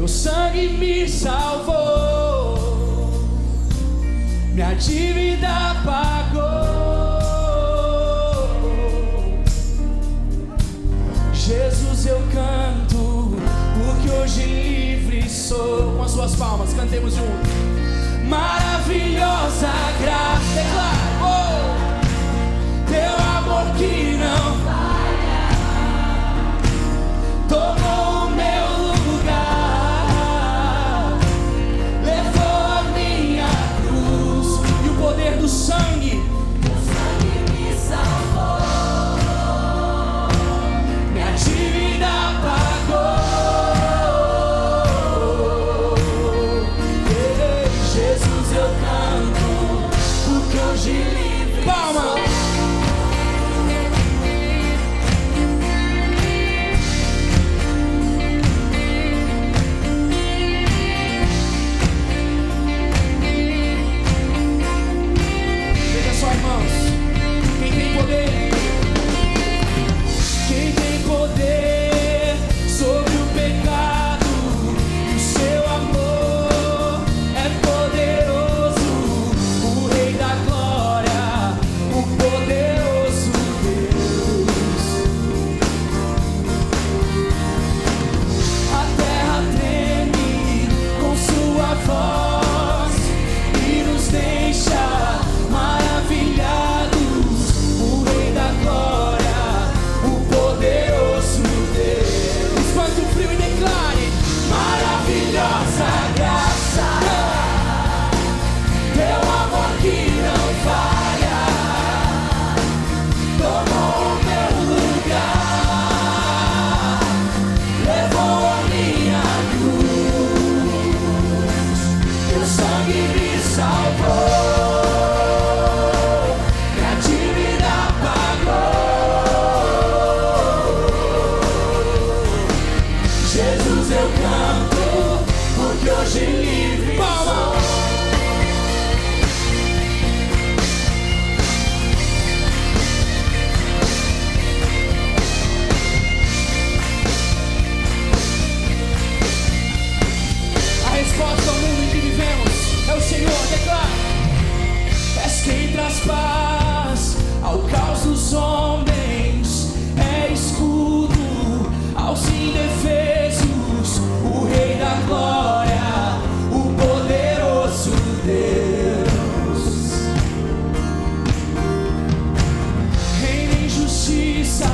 Teu sangue me salvou, minha dívida pagou. Jesus, eu canto, porque hoje livre sou. Com as suas palmas, cantemos juntos. Maravilhosa graça, declaro, teu amor que não falha, tomou o meu lugar, levou a minha cruz e o poder do sangue. Teu sangue me salvou, minha dívida pagou. Jesus, eu canto, porque hoje livre. Palma! Veja só, irmãos, quem tem poder? Quem tem poder sobre o pecado? O seu amor é poderoso, o Rei da Glória, o poderoso Deus. A terra treme com sua voz e nos deixa maravilhados. O Rei da Glória, o poderoso Deus. Espante o frio e declare: maravilhosa graça, teu amor que não falha, tomou o meu lugar, levou a minha cruz, teu sangue me salvou, minha dívida pagou. Jesus, eu canto, porque hoje livre sou. A resposta ao mundo em que vivemos é o Senhor, declara. És quem traz paz ao caos dos homens, é escudo aos indefesos, o Rei da Glória, o poderoso Deus. Reina em justiça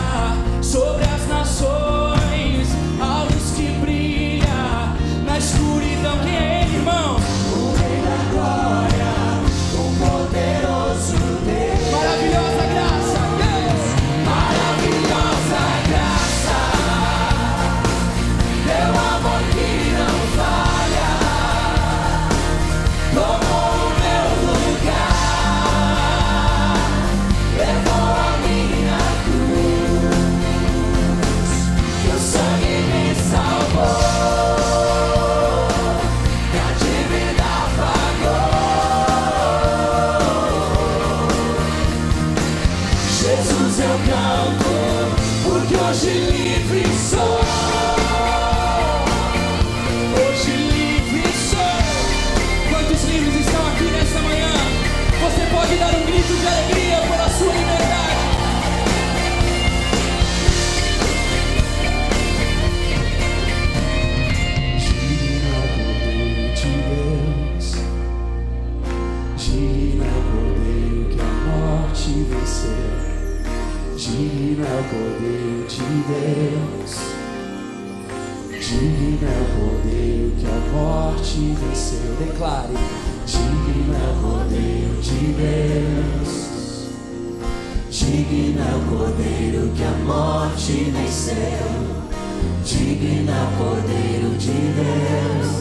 sobre as nações, a luz que brilha na escuridão. Quem é Ele, irmão? O Rei da Glória, o poderoso Deus. Maravilhosa graça, Deus. Maravilhosa graça, teu amor que não falha, tomou o meu lugar, levou a minha cruz, teu sangue me salvou, minha dívida pagou. Jesus, eu canto, porque hoje livre sou. Hoje livre sou. Quantos livres estão aqui nesta manhã? Você pode dar um grito de alegria pela sua liberdade. Digno é o Cordeiro de Deus, digno é o Cordeiro que a morte venceu. Digno é o Cordeiro de Deus, digno é o Cordeiro que a morte venceu. Declare: digno é o Cordeiro de Deus, digno é o Cordeiro que a morte venceu. Digno é o Cordeiro de Deus,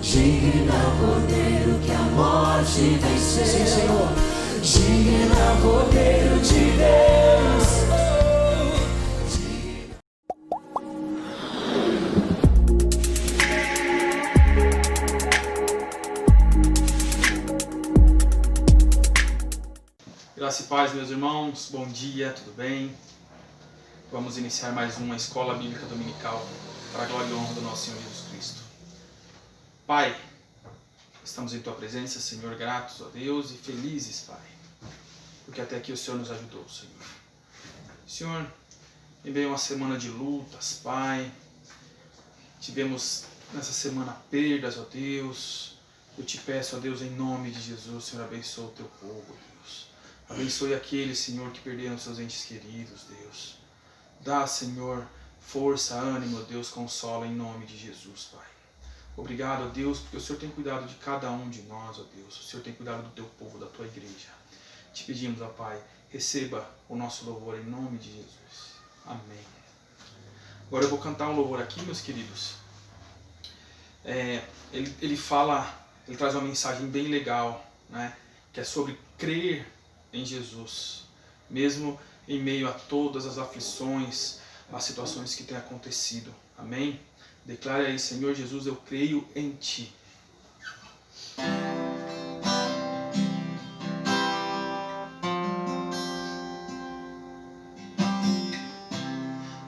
digno é o Cordeiro que a morte venceu. Sim, Senhor. Digno é o Cordeiro de Deus. Graça e paz, meus irmãos, bom dia, tudo bem? Vamos iniciar mais uma Escola Bíblica Dominical para a glória e honra do nosso Senhor Jesus Cristo. Pai, estamos em Tua presença, Senhor, gratos a Deus e felizes, Pai, porque até aqui o Senhor nos ajudou, Senhor. Senhor, em meio a uma semana de lutas, Pai, tivemos nessa semana perdas, ó Deus. Eu te peço, ó Deus, em nome de Jesus, Senhor, abençoa o Teu povo, Deus. Abençoe aqueles, Senhor, que perderam seus entes queridos, Deus. Dá, Senhor, força, ânimo, Deus, consola em nome de Jesus, Pai. Obrigado, ó Deus, porque o Senhor tem cuidado de cada um de nós, ó Deus. O Senhor tem cuidado do Teu povo, da Tua igreja. Te pedimos, ó Pai, receba o nosso louvor em nome de Jesus. Amém. Agora eu vou cantar um louvor aqui, meus queridos. Ele traz uma mensagem bem legal, né? Que é sobre crer em Jesus, mesmo em meio a todas as aflições, as situações que têm acontecido. Amém? Declare aí, Senhor Jesus, eu creio em Ti.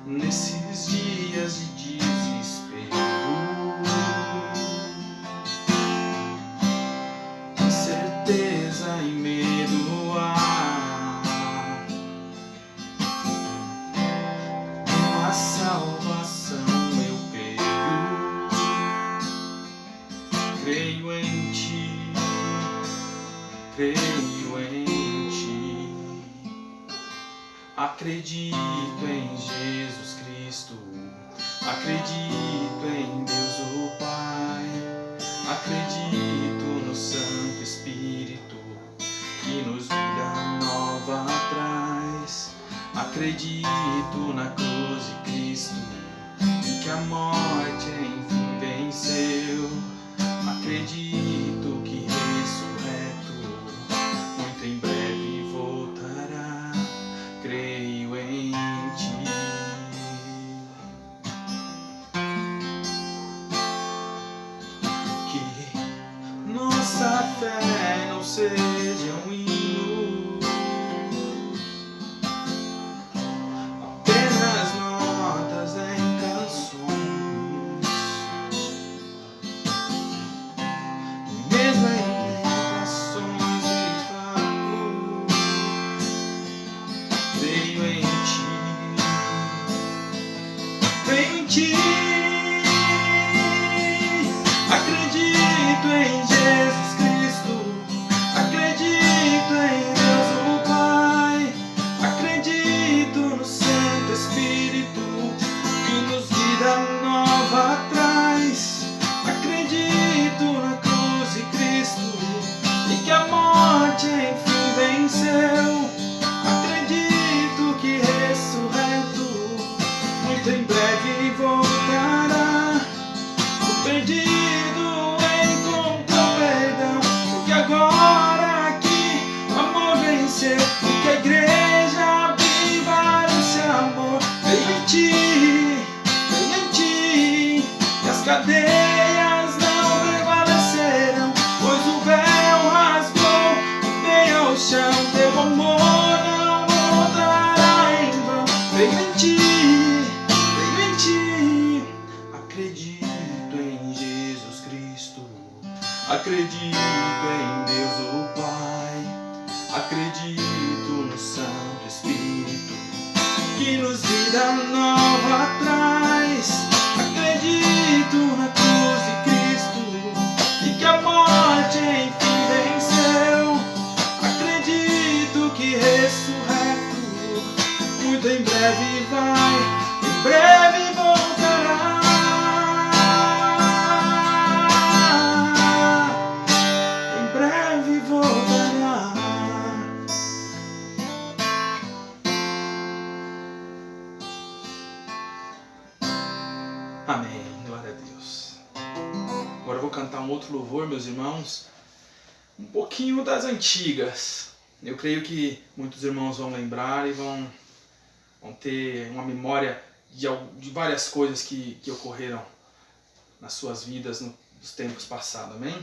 Nesses dias de desespero, incerteza e medo há uma salvação, eu creio em Ti, creio em Ti. Acredito em Jesus Cristo, acredito em Deus o Pai, acredito no Santo Espírito que nos vida nova traz. Acredito na cruz de Cristo e que a morte enfim venceu. Acredito que ressurreto muito em breve voltará. Creio em Ti. Que nossa fé não seja um hino, apenas notas em canções, mesmo em tentações e favor. Creio em Ti, acredito em Jesus Cristo, acredito em Deus o Pai, acredito no Santo Espírito que nos vida nova traz. Acredito na cruz de Cristo e que a morte enfim venceu. Acredito que ressurreto muito em breve voltará. O perdido encontrou perdão, porque agora aqui o amor venceu e que a igreja viva nesse amor. Creio em Ti, e as cadeias não prevalecerão, pois o véu rasgou e veio ao chão. Teu amor não voltará em vão. Creio em Ti, acredito em Jesus Cristo, acredito em Deus o Pai, acredito no Santo Espírito que nos vida nova traz. Acredito na cruz de Cristo e que a morte enfim venceu. Acredito que ressurreto muito em breve em breve voltará. Em breve voltará. Amém, glória a Deus. Agora eu vou cantar um outro louvor, meus irmãos, um pouquinho das antigas. Eu creio que muitos irmãos vão lembrar e vão ter uma memória de várias coisas que ocorreram nas suas vidas nos tempos passados, amém?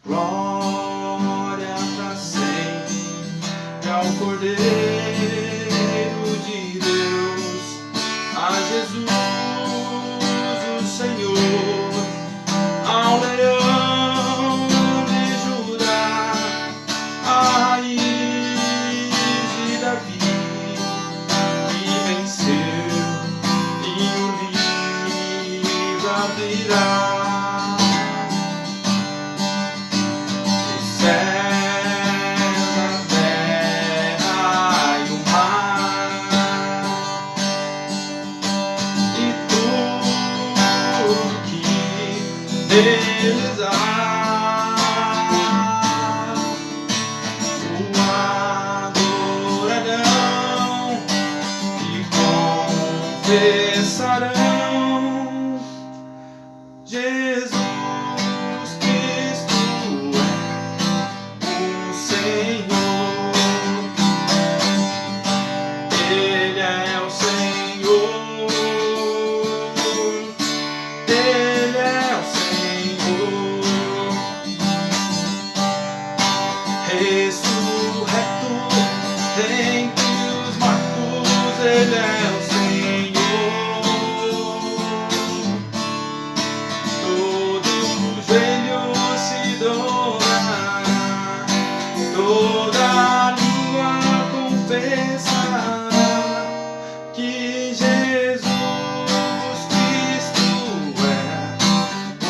Glória pra sempre ao Cordeiro de Deus, a Jesus, o Senhor, ao leão de Judá, a raiz de Davi, que venceu e o livro abrirá. Os céus, a terra e o mar, e tudo que neles há, o adorarão e confessarão: Jesus Cristo é o Senhor. Ele é o Senhor. Ele é o Senhor. Ressurreto dentre os mortos, Ele é o Senhor. Todo joelho se dobrará, toda língua confessará que Jesus Cristo é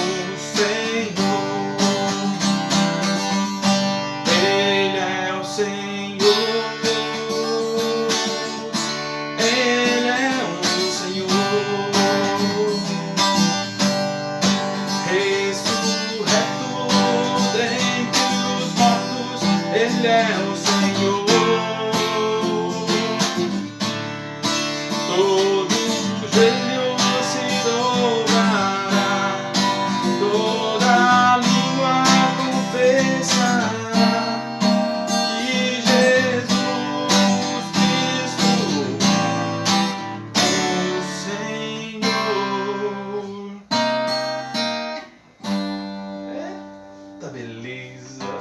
o Senhor. Ele é o Senhor. Ele é o Senhor. Ressurreto dentre os mortos, Ele é o Senhor. Todo joelho se dobrará, toda língua confessará que Jesus Cristo é o Senhor. Eita beleza!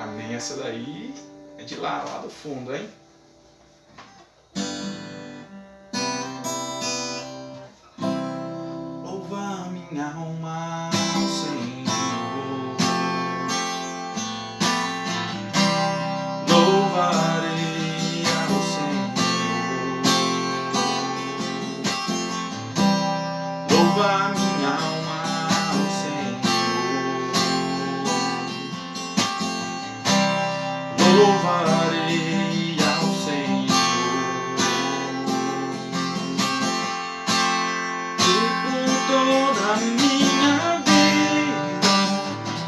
Amém. Essa daí é de lá do fundo, hein? Louva minha alma ao Senhor, louvarei ao Senhor. Louva minha alma ao Senhor, louvarei ao Senhor. E por toda a minha vida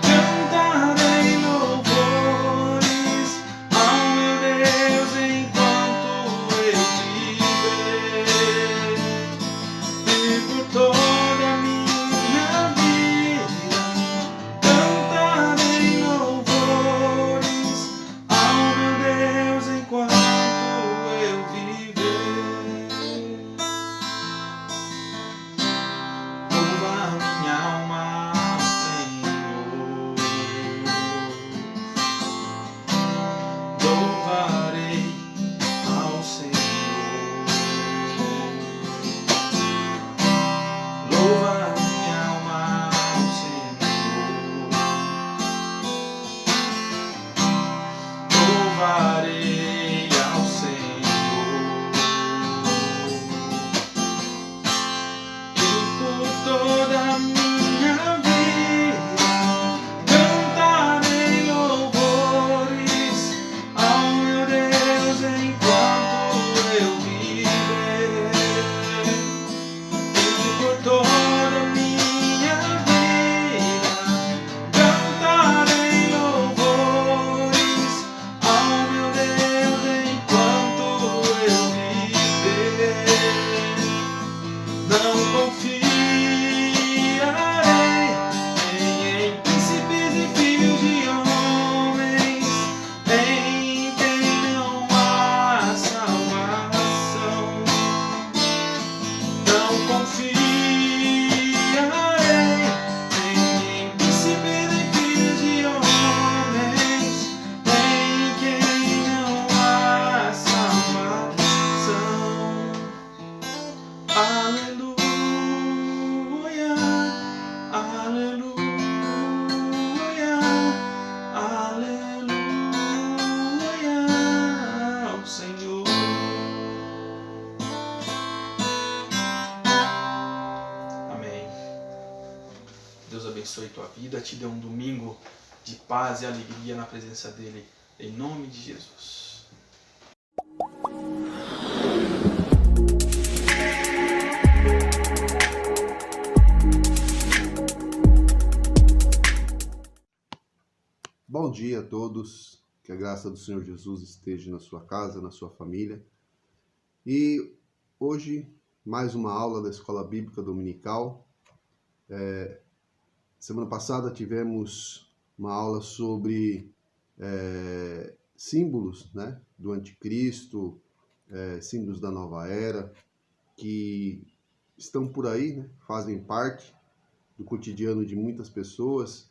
cantarei louvores ao meu Deus enquanto eu viver. E por toda a minha vida cantarei louvores ao meu Deus enquanto eu viver. Louva minha alma ao Senhor, louvarei ao Senhor. Louva minha alma ao Senhor, louvarei ao Senhor. E por toda a minha vida cantarei louvores ao meu Deus enquanto eu viver. E por toda a minha vida cantarei louvores ao meu Deus enquanto eu viver. Não confiarei nem em príncipes e filhos de homens, em quem não há salvação. Não confiarei nem em príncipes e filhos de homens, em quem não há salvação. Deus abençoe tua vida, te dê um domingo de paz e alegria na presença dele, em nome de Jesus. Bom dia a todos, que a graça do Senhor Jesus esteja na sua casa, na sua família. E hoje, mais uma aula da Escola Bíblica Dominical. Semana passada tivemos uma aula sobre símbolos, né, do anticristo, símbolos da nova era, que estão por aí, né, fazem parte do cotidiano de muitas pessoas,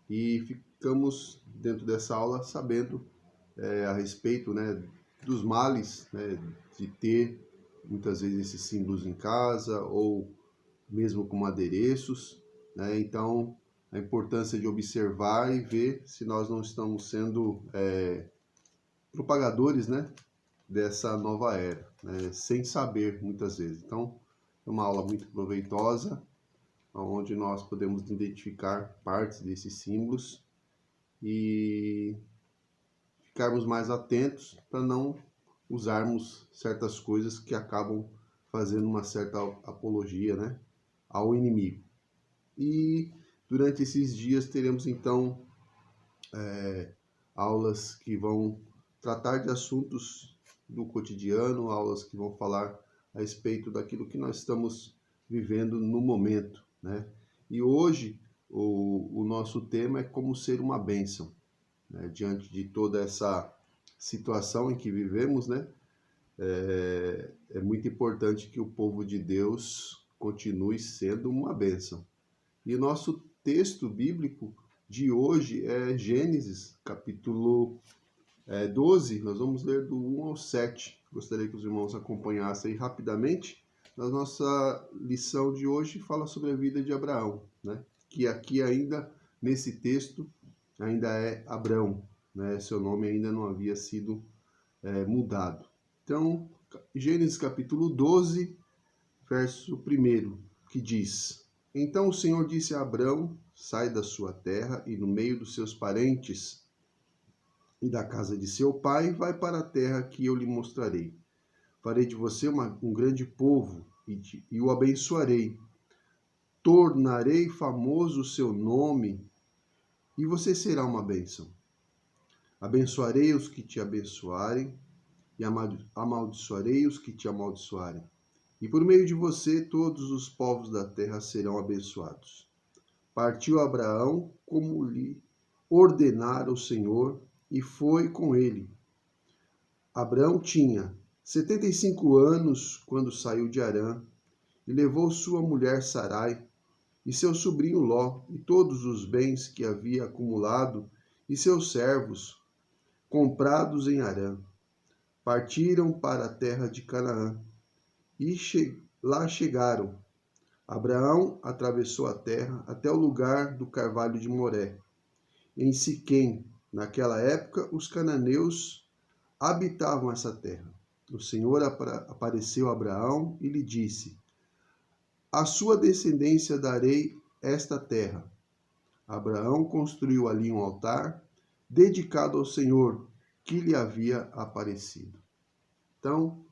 e ficamos dentro dessa aula sabendo a respeito, né, dos males, né, de ter muitas vezes esses símbolos em casa ou mesmo como adereços, né? Então, a importância de observar e ver se nós não estamos sendo propagadores, né, dessa nova era, né, sem saber muitas vezes. Então, é uma aula muito proveitosa, onde nós podemos identificar partes desses símbolos e ficarmos mais atentos para não usarmos certas coisas que acabam fazendo uma certa apologia, né, ao inimigo. E durante esses dias teremos então aulas que vão tratar de assuntos do cotidiano, aulas que vão falar a respeito daquilo que nós estamos vivendo no momento, né? E hoje o nosso tema é como ser uma bênção, né? Diante de toda essa situação em que vivemos, né? É muito importante que o povo de Deus continue sendo uma bênção. E o nosso texto bíblico de hoje é Gênesis, capítulo 12, nós vamos ler do 1 ao 7. Gostaria que os irmãos acompanhassem aí rapidamente. A nossa lição de hoje fala sobre a vida de Abraão, né? Que aqui ainda, nesse texto, ainda é Abrão, né? Seu nome ainda não havia sido mudado. Então, Gênesis capítulo 12, verso 1, que diz: Então o Senhor disse a Abrão, sai da sua terra e no meio dos seus parentes e da casa de seu pai, vai para a terra que eu lhe mostrarei. Farei de você um grande povo e o abençoarei. Tornarei famoso o seu nome e você será uma bênção. Abençoarei os que te abençoarem e amaldiçoarei os que te amaldiçoarem. E por meio de você todos os povos da terra serão abençoados. Partiu Abraão como lhe ordenara o Senhor e foi com ele. Abraão tinha 75 anos quando saiu de Harã e levou sua mulher Sarai e seu sobrinho Ló e todos os bens que havia acumulado e seus servos comprados em Harã. Partiram para a terra de Canaã e lá chegaram. Abraão atravessou a terra até o lugar do carvalho de Moré. Em Siquém, naquela época, os cananeus habitavam essa terra. O Senhor apareceu a Abraão e lhe disse: à sua descendência darei esta terra. Abraão construiu ali um altar dedicado ao Senhor que lhe havia aparecido. Então,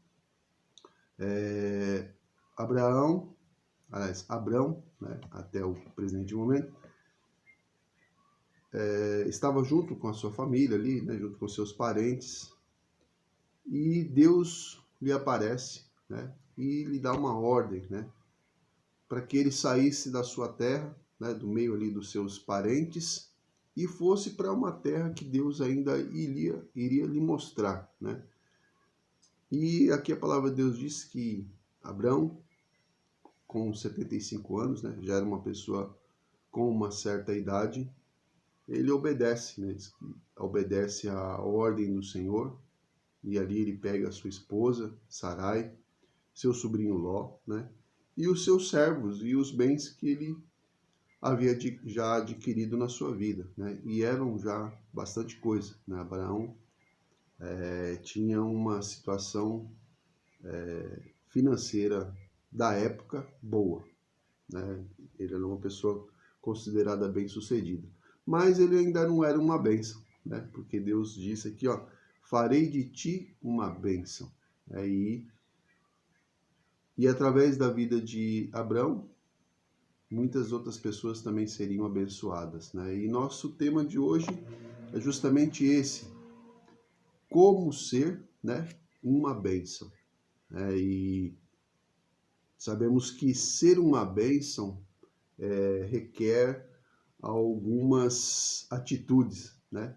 Abrão, né, até o presente momento, estava junto com a sua família ali, né, junto com seus parentes, e Deus lhe aparece, né, e lhe dá uma ordem, né, para que ele saísse da sua terra, né, do meio ali dos seus parentes, e fosse para uma terra que Deus ainda iria lhe mostrar, né. E aqui a palavra de Deus diz que Abrão, com 75 anos, né, já era uma pessoa com uma certa idade, ele obedece, né, obedece à ordem do Senhor, e ali ele pega a sua esposa, Sarai, seu sobrinho Ló, né, e os seus servos e os bens que ele havia já adquirido na sua vida, né, e eram já bastante coisa, né. Abraão tinha uma situação financeira da época boa, né, ele era uma pessoa considerada bem-sucedida. Mas ele ainda não era uma bênção, né? Porque Deus disse aqui, ó, farei de ti uma bênção. E através da vida de Abrão, muitas outras pessoas também seriam abençoadas, né? E nosso tema de hoje é justamente esse: como ser, né, uma bênção. E sabemos que ser uma bênção requer algumas atitudes, né?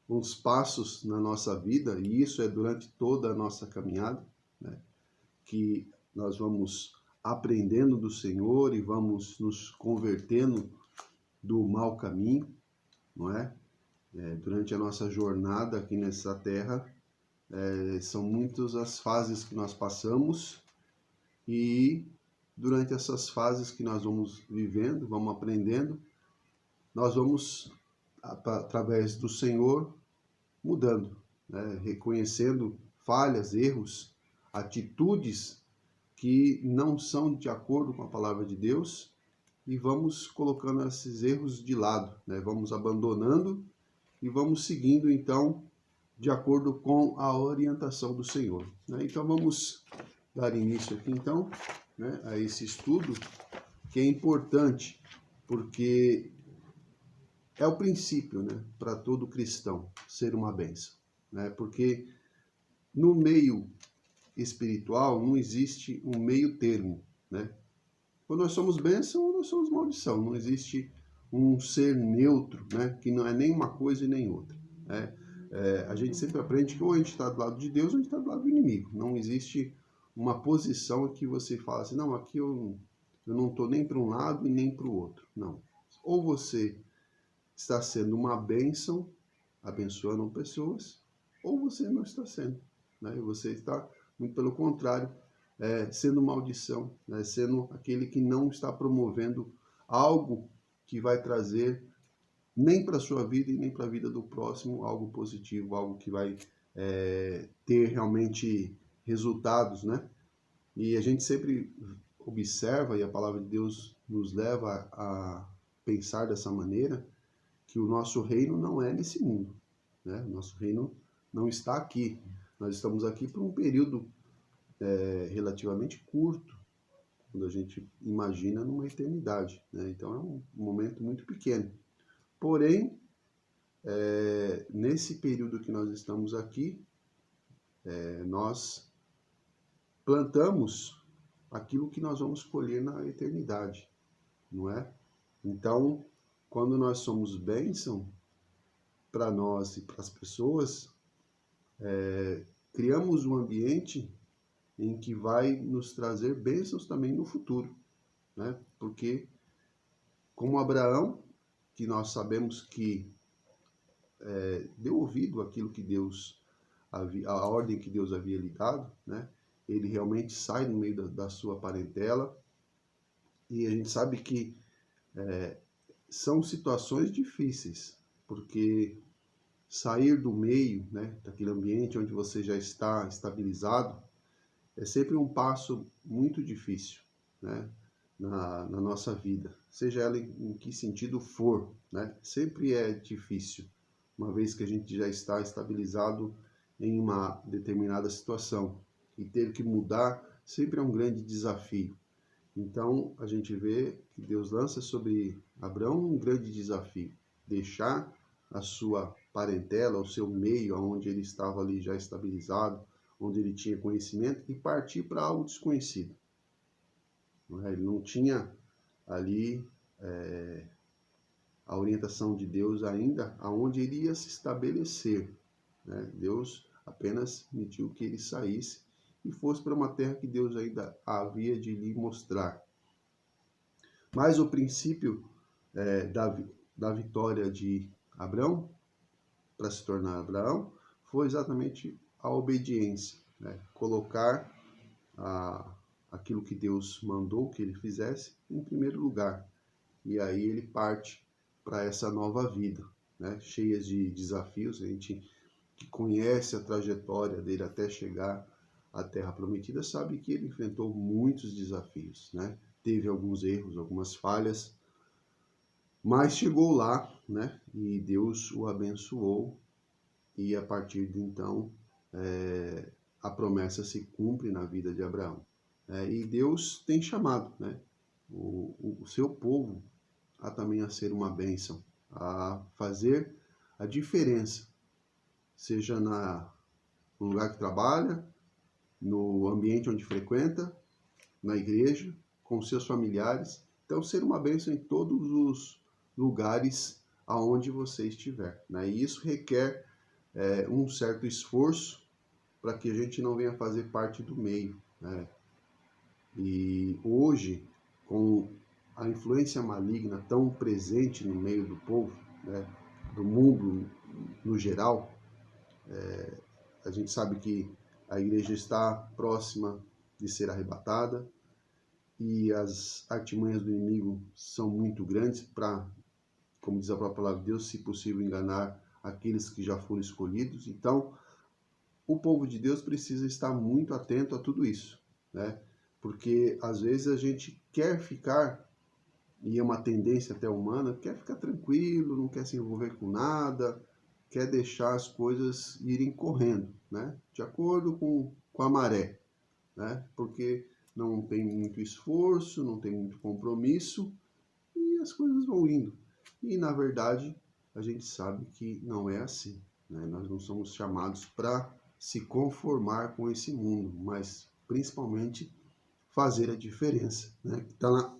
Uns passos na nossa vida, e isso é durante toda a nossa caminhada, né? Que nós vamos aprendendo do Senhor e vamos nos convertendo do mau caminho, não é? Durante a nossa jornada aqui nessa terra, são muitas as fases que nós passamos, e durante essas fases que nós vamos vivendo, vamos aprendendo, nós vamos, através do Senhor, mudando, né? Reconhecendo falhas, erros, atitudes que não são de acordo com a palavra de Deus, e vamos colocando esses erros de lado, né? Vamos abandonando e vamos seguindo, então, de acordo com a orientação do Senhor, né? Então vamos dar início aqui, então, né, a esse estudo, que é importante, porque é o princípio, né, para todo cristão ser uma bênção, né? Porque no meio espiritual não existe um meio termo, né? Quando nós somos bênção ou nós somos maldição, não existe um ser neutro, né, que não é nem uma coisa e nem outra, né? A gente sempre aprende que ou a gente está do lado de Deus ou a gente está do lado do inimigo. Não existe uma posição que você fala assim, não, aqui eu não estou nem para um lado e nem para o outro. Não. Ou você está sendo uma bênção, abençoando pessoas, ou você não está sendo, né? Você está, muito pelo contrário, sendo maldição, né? Sendo aquele que não está promovendo algo que vai trazer nem para a sua vida e nem para a vida do próximo algo positivo, algo que vai ter realmente resultados, né? E a gente sempre observa, e a palavra de Deus nos leva a pensar dessa maneira, que o nosso reino não é nesse mundo, né? O nosso reino não está aqui. Nós estamos aqui por um período relativamente curto, quando a gente imagina numa eternidade, né? Então é um momento muito pequeno. Porém, nesse período que nós estamos aqui, nós plantamos aquilo que nós vamos colher na eternidade, não é? Então, quando nós somos bênção para nós e para as pessoas, criamos um ambiente em que vai nos trazer bênçãos também no futuro, né? Porque, como Abraão, que nós sabemos que deu ouvido àquilo que Deus havia, a ordem que Deus havia lhe dado, né? Ele realmente sai no meio da sua parentela, e a gente sabe que são situações difíceis, porque sair do meio, né, daquele ambiente onde você já está estabilizado, é sempre um passo muito difícil, né, na nossa vida, seja ela em que sentido for, né? Sempre é difícil, uma vez que a gente já está estabilizado em uma determinada situação, e ter que mudar sempre é um grande desafio. Então a gente vê que Deus lança sobre Abraão um grande desafio: deixar a sua parentela, o seu meio, onde ele estava ali já estabilizado, onde ele tinha conhecimento, e partir para algo desconhecido. Ele não tinha ali a orientação de Deus ainda, aonde ele ia se estabelecer, né? Deus apenas pediu que ele saísse e fosse para uma terra que Deus ainda havia de lhe mostrar. Mas o princípio da vitória de Abraão, para se tornar Abraão, foi exatamente a obediência, né? Colocar aquilo que Deus mandou que ele fizesse em primeiro lugar. E aí ele parte para essa nova vida, né? Cheia de desafios. A gente que conhece a trajetória dele até chegar à Terra Prometida sabe que ele enfrentou muitos desafios, né? Teve alguns erros, algumas falhas, Mas chegou lá, né? E Deus o abençoou e a partir de então a promessa se cumpre na vida de Abraão. E Deus tem chamado, né? O seu povo a também a ser uma bênção, a fazer a diferença, seja no lugar que trabalha, no ambiente onde frequenta, na igreja, com seus familiares. Então, ser uma bênção em todos os lugares aonde você estiver, né? E isso requer um certo esforço para que a gente não venha fazer parte do meio, né? E hoje, com a influência maligna tão presente no meio do povo, né, do mundo no geral, a gente sabe que a igreja está próxima de ser arrebatada e as artimanhas do inimigo são muito grandes para, como diz a própria palavra de Deus, se possível enganar aqueles que já foram escolhidos. Então, o povo de Deus precisa estar muito atento a tudo isso, né? Porque às vezes a gente quer ficar, e é uma tendência até humana, quer ficar tranquilo, não quer se envolver com nada, quer deixar as coisas irem correndo, né? De acordo com a maré, né? Porque não tem muito esforço, não tem muito compromisso e as coisas vão indo. E na verdade a gente sabe que não é assim, né? Nós não somos chamados para se conformar com esse mundo, mas principalmente fazer a diferença, né? Que está lá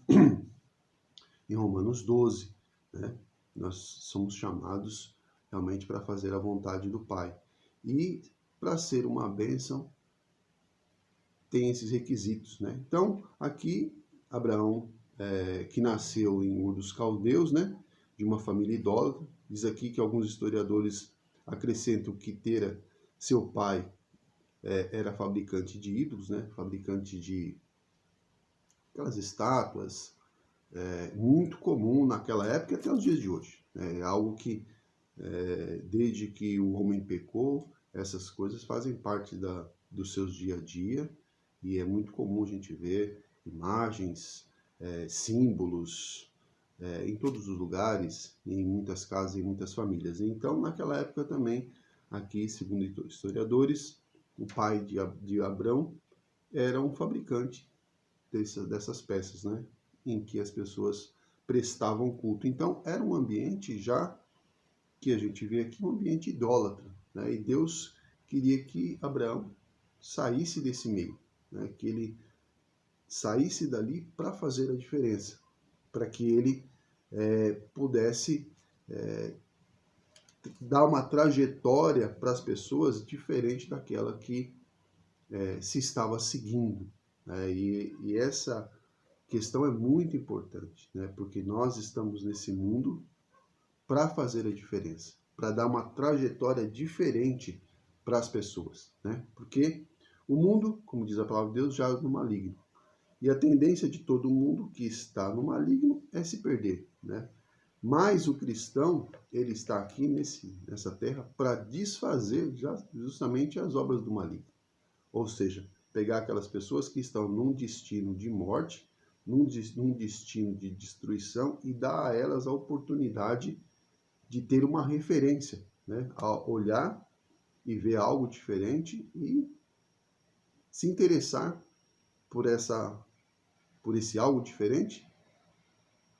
em Romanos 12, né? Nós somos chamados realmente para fazer a vontade do Pai. E para ser uma bênção, tem esses requisitos, né? Então, aqui, Abraão, que nasceu em Ur dos Caldeus, né? De uma família idólatra, diz aqui que alguns historiadores acrescentam que Tera, seu pai, era fabricante de ídolos, né? Fabricante de aquelas estátuas, muito comum naquela época e até os dias de hoje. É algo que, desde que o homem pecou, essas coisas fazem parte dos seus dia a dia e é muito comum a gente ver imagens, símbolos, em todos os lugares, em muitas casas e muitas famílias. Então, naquela época também, aqui, segundo historiadores, o pai de Abrão era um fabricante dessas peças, né? Em que as pessoas prestavam culto. Então, era um ambiente já que a gente vê aqui, um ambiente idólatra, né? E Deus queria que Abraão saísse desse meio, né? Que ele saísse dali para fazer a diferença, para que ele pudesse dar uma trajetória para as pessoas diferente daquela que se estava seguindo, né? E essa questão é muito importante, né? Porque nós estamos nesse mundo para fazer a diferença, para dar uma trajetória diferente para as pessoas, né? Porque o mundo, como diz a palavra de Deus, jaz no maligno. E a tendência de todo mundo que está no maligno é se perder, né? Mas o cristão, ele está aqui nessa terra para desfazer justamente as obras do maligno. Ou seja, pegar aquelas pessoas que estão num destino de morte, num destino de destruição e dar a elas a oportunidade de ter uma referência, né? A olhar e ver algo diferente e se interessar por esse algo diferente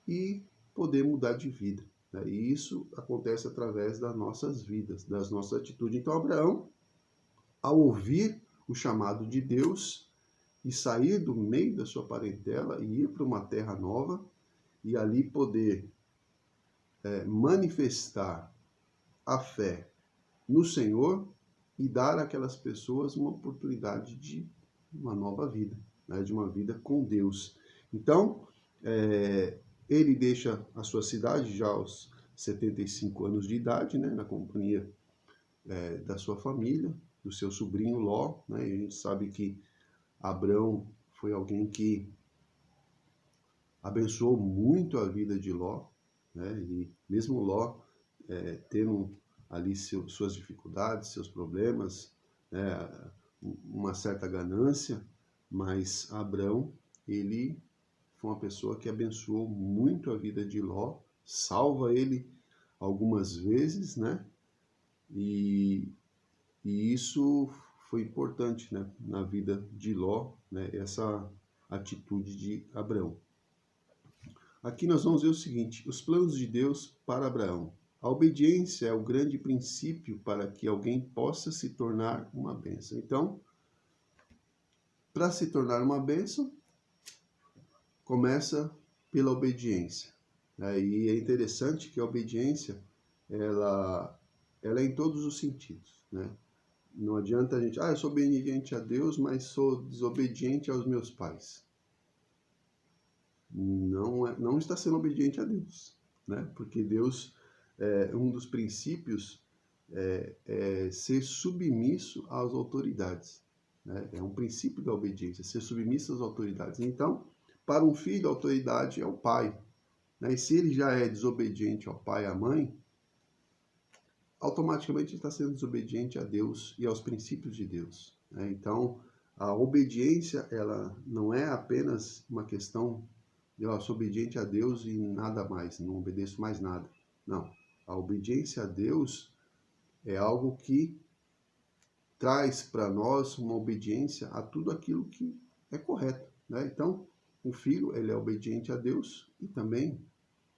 e poder mudar de vida, né? E isso acontece através das nossas vidas, das nossas atitudes. Então, Abraão, ao ouvir o chamado de Deus e sair do meio da sua parentela e ir para uma terra nova e ali poder manifestar a fé no Senhor e dar àquelas pessoas uma oportunidade de uma nova vida, né? De uma vida com Deus. Então, ele deixa a sua cidade já aos 75 anos de idade, né? Na companhia da sua família, do seu sobrinho Ló, né? E a gente sabe que Abrão foi alguém que abençoou muito a vida de Ló, né? E mesmo Ló tendo ali suas dificuldades, seus problemas, né? Uma certa ganância, mas Abrão, ele foi uma pessoa que abençoou muito a vida de Ló, salva ele algumas vezes, né? E isso foi importante, né, na vida de Ló, né, essa atitude de Abraão. Aqui nós vamos ver o seguinte: os planos de Deus para Abraão. A obediência é o grande princípio para que alguém possa se tornar uma bênção. Então, para se tornar uma bênção, começa pela obediência. E é interessante que a obediência, ela é em todos os sentidos, né? Não adianta a gente, eu sou obediente a Deus, mas sou desobediente aos meus pais. Não está sendo obediente a Deus, né? Porque Deus, um dos princípios é ser submisso às autoridades, né? É um princípio da obediência, ser submisso às autoridades. Então, para um filho, a autoridade é o pai, né? E se ele já é desobediente ao pai e à mãe, automaticamente está sendo desobediente a Deus e aos princípios de Deus, né? Então, a obediência, ela não é apenas uma questão de eu sou obediente a Deus e nada mais, não obedeço mais nada. Não, a obediência a Deus é algo que traz para nós uma obediência a tudo aquilo que é correto, né? Então, o filho, ele é obediente a Deus e também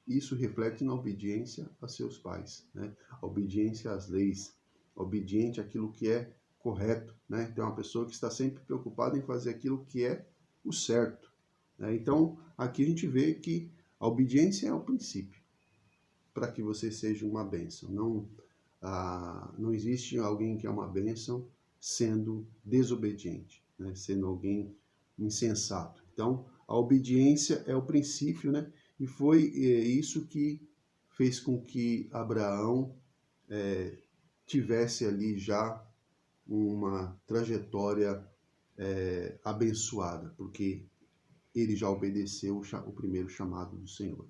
isso reflete na obediência a seus pais, né? A obediência às leis, obediente àquilo que é correto, né? Então, é uma pessoa que está sempre preocupada em fazer aquilo que é o certo, né? Então, aqui a gente vê que a obediência é o princípio para que você seja uma bênção. Não existe alguém que é uma bênção sendo desobediente, né? Sendo alguém insensato. Então, a obediência é o princípio, né? E foi isso que fez com que Abraão tivesse ali já uma trajetória abençoada, porque ele já obedeceu o primeiro chamado do Senhor,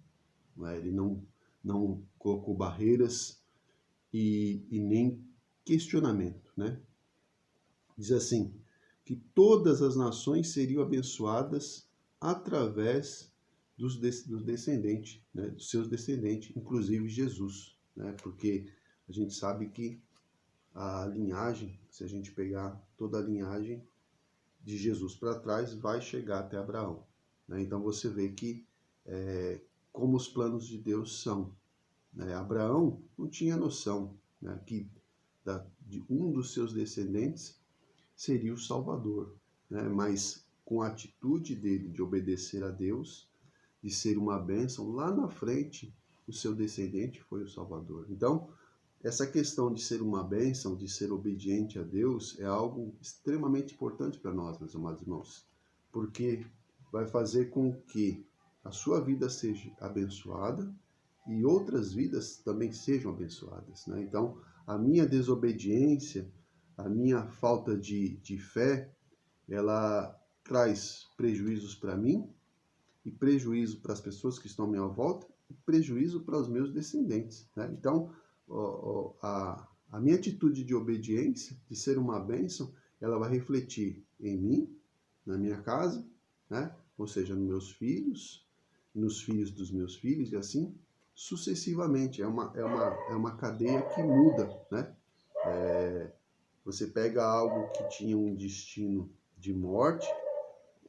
né? Ele não colocou barreiras e nem questionamento, né? Diz assim, que todas as nações seriam abençoadas através dos descendentes, né? Dos seus descendentes, inclusive Jesus, né? Porque a gente sabe que a linhagem, se a gente pegar toda a linhagem de Jesus para trás, vai chegar até Abraão, né? Então você vê que como os planos de Deus são, né? Abraão não tinha noção, né, que de um dos seus descendentes seria o Salvador, né? Mas com a atitude dele de obedecer a Deus, de ser uma bênção, lá na frente o seu descendente foi o Salvador. Então, essa questão de ser uma bênção, de ser obediente a Deus, é algo extremamente importante para nós, meus amados irmãos, porque vai fazer com que a sua vida seja abençoada e outras vidas também sejam abençoadas, né? Então, a minha desobediência, a minha falta de fé, ela traz prejuízos para mim e prejuízo para as pessoas que estão à minha volta e prejuízo para os meus descendentes, né? Então, a minha atitude de obediência, de ser uma bênção, ela vai refletir em mim, na minha casa, né? Ou seja, nos meus filhos, nos filhos dos meus filhos e assim sucessivamente. É uma cadeia que muda, né? Você pega algo que tinha um destino de morte,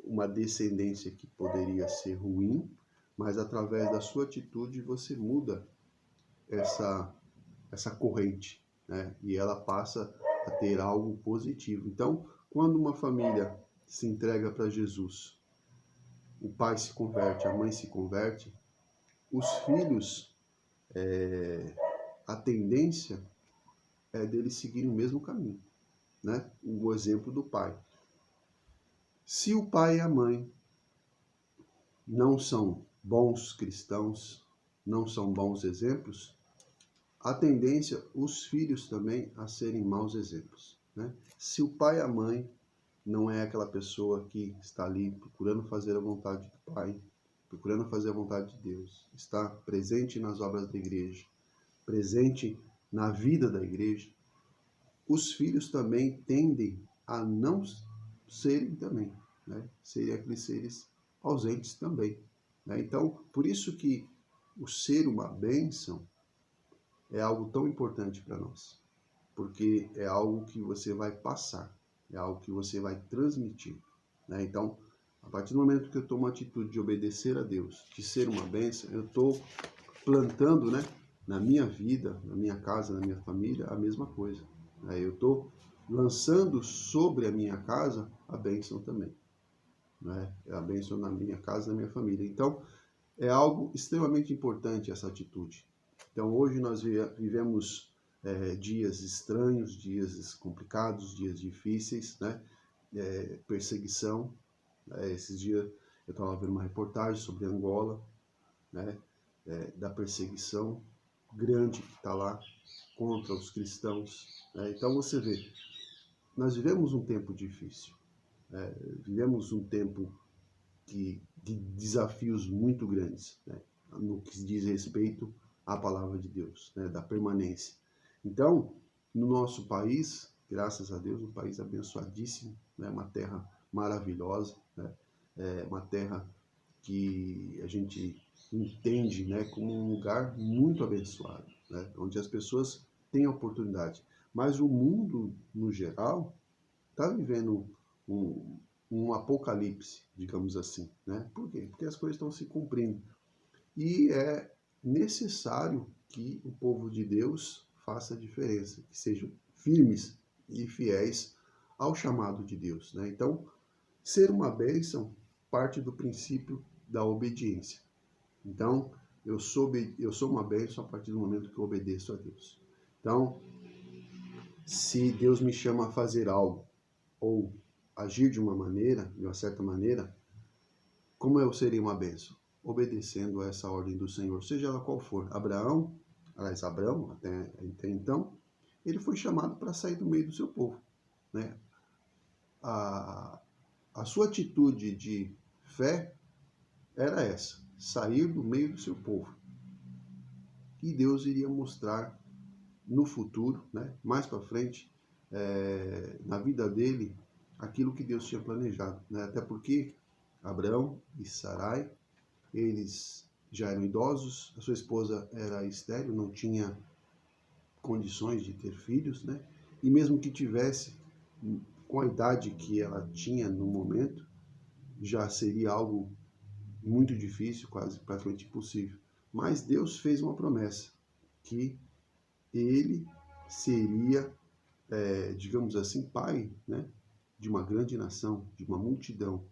uma descendência que poderia ser ruim, mas através da sua atitude você muda essa corrente, né? E ela passa a ter algo positivo. Então, quando uma família se entrega para Jesus, o pai se converte, a mãe se converte, os filhos, a tendência é deles seguirem o mesmo caminho, né? O exemplo do pai. Se o pai e a mãe não são bons cristãos, não são bons exemplos, a tendência, os filhos também, a serem maus exemplos, né? Se o pai e a mãe não é aquela pessoa que está ali procurando fazer a vontade do pai, procurando fazer a vontade de Deus, está presente nas obras da igreja, presente na vida da igreja, os filhos também tendem a não serem também, né? Serem aqueles seres ausentes também, né? Então, por isso que o ser uma bênção é algo tão importante para nós, porque é algo que você vai passar, é algo que você vai transmitir, né? Então, a partir do momento que eu tomo a atitude de obedecer a Deus, de ser uma bênção, eu estou plantando, né, na minha vida, na minha casa, na minha família, a mesma coisa, né? Eu estou lançando sobre a minha casa a bênção também, né? A bênção na minha casa, na minha família. Então, é algo extremamente importante essa atitude. Então, hoje nós vivemos dias estranhos, dias complicados, dias difíceis, né? Perseguição. Esses dias eu estava vendo uma reportagem sobre Angola, né? Da perseguição grande que está lá contra os cristãos, né? Então, você vê, nós vivemos um tempo difícil, vivemos um tempo de desafios muito grandes, né, no que diz respeito à palavra de Deus, né, da permanência. Então, no nosso país, graças a Deus, um país abençoadíssimo, né, uma terra maravilhosa, né, uma terra que a gente entende, né, como um lugar muito abençoado, né, onde as pessoas têm oportunidade. Mas o mundo, no geral, está vivendo um apocalipse, digamos assim, né? Por quê? Porque as coisas estão se cumprindo. E é necessário que o povo de Deus faça a diferença, que sejam firmes e fiéis ao chamado de Deus, né? Então, ser uma bênção parte do princípio da obediência. Então, eu sou uma bênção a partir do momento que eu obedeço a Deus. Então, se Deus me chama a fazer algo, ou agir de uma certa maneira, como eu seria uma bênção? Obedecendo a essa ordem do Senhor, seja ela qual for. Abraão, até então, ele foi chamado para sair do meio do seu povo, né? A sua atitude de fé era essa, sair do meio do seu povo. E Deus iria mostrar no futuro, né, mais para frente, na vida dele, aquilo que Deus tinha planejado, né? Até porque Abraão e Sarai, eles já eram idosos, a sua esposa era estéril, não tinha condições de ter filhos, né? E mesmo que tivesse, com a idade que ela tinha no momento, já seria algo muito difícil, quase praticamente impossível. Mas Deus fez uma promessa, que ele seria, digamos assim, pai, né, de uma grande nação, de uma multidão.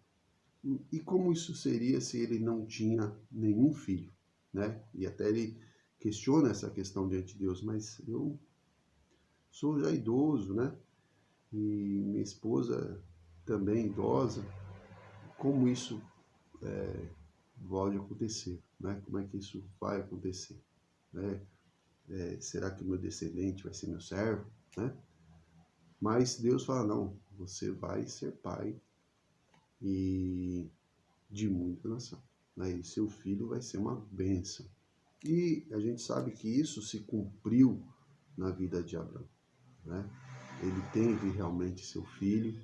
E como isso seria se ele não tinha nenhum filho, né? E até ele questiona essa questão diante de Deus, mas eu sou já idoso, né? E minha esposa também idosa, como isso pode acontecer, né? Como é que isso vai acontecer, né? Será que o meu descendente vai ser meu servo, né? Mas Deus fala, não, você vai ser pai e de muita nação, né? E seu filho vai ser uma bênção. E a gente sabe que isso se cumpriu na vida de Abraão, né? Ele teve realmente seu filho,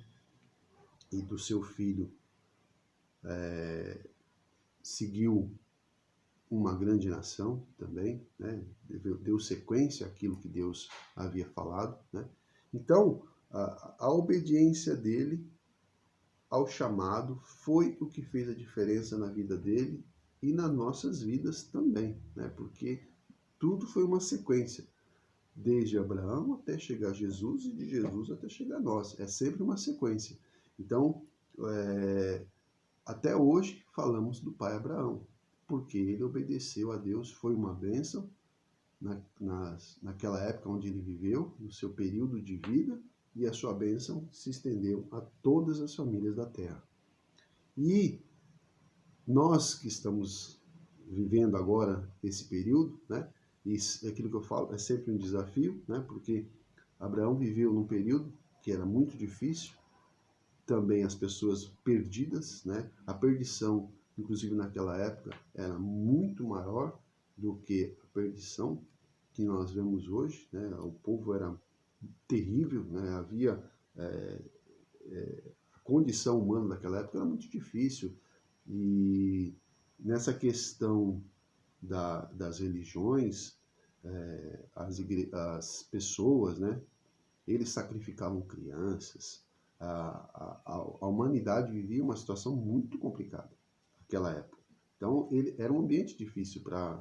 e do seu filho seguiu uma grande nação também, né? Deu sequência àquilo que Deus havia falado, né? Então, a obediência dele ao chamado foi o que fez a diferença na vida dele e nas nossas vidas também, né? Porque tudo foi uma sequência, desde Abraão até chegar a Jesus e de Jesus até chegar a nós. É sempre uma sequência. Então, até hoje falamos do pai Abraão, porque ele obedeceu a Deus, foi uma bênção naquela época onde ele viveu, no seu período de vida, e a sua bênção se estendeu a todas as famílias da terra. E nós que estamos vivendo agora esse período, né, e aquilo que eu falo é sempre um desafio, né, porque Abraão viveu num período que era muito difícil, também as pessoas perdidas, né, a perdição, inclusive naquela época, era muito maior do que a perdição que nós vemos hoje, né? O povo era terrível, né? Havia a condição humana daquela época era muito difícil, e nessa questão das religiões, as pessoas, né, eles sacrificavam crianças. A humanidade vivia uma situação muito complicada naquela época. Então, era um ambiente difícil para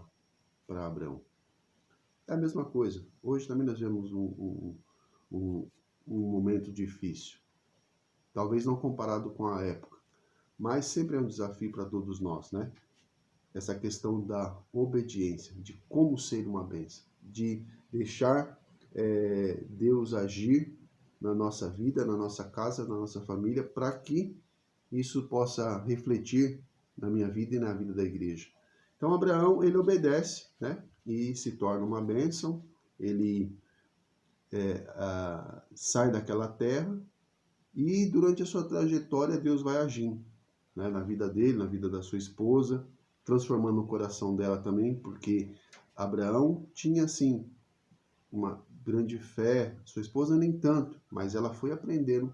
Abraão. É a mesma coisa. Hoje também nós vemos um momento difícil. Talvez não comparado com a época, mas sempre é um desafio para todos nós, né? Essa questão da obediência, de como ser uma bênção, de deixar Deus agir na nossa vida, na nossa casa, na nossa família, para que isso possa refletir na minha vida e na vida da igreja. Então, Abraão, ele obedece, né? E se torna uma bênção, ele sai daquela terra e durante a sua trajetória Deus vai agindo, né? Na vida dele, na vida da sua esposa, transformando o coração dela também, porque Abraão tinha, assim, uma grande fé, sua esposa nem tanto, mas ela foi aprendendo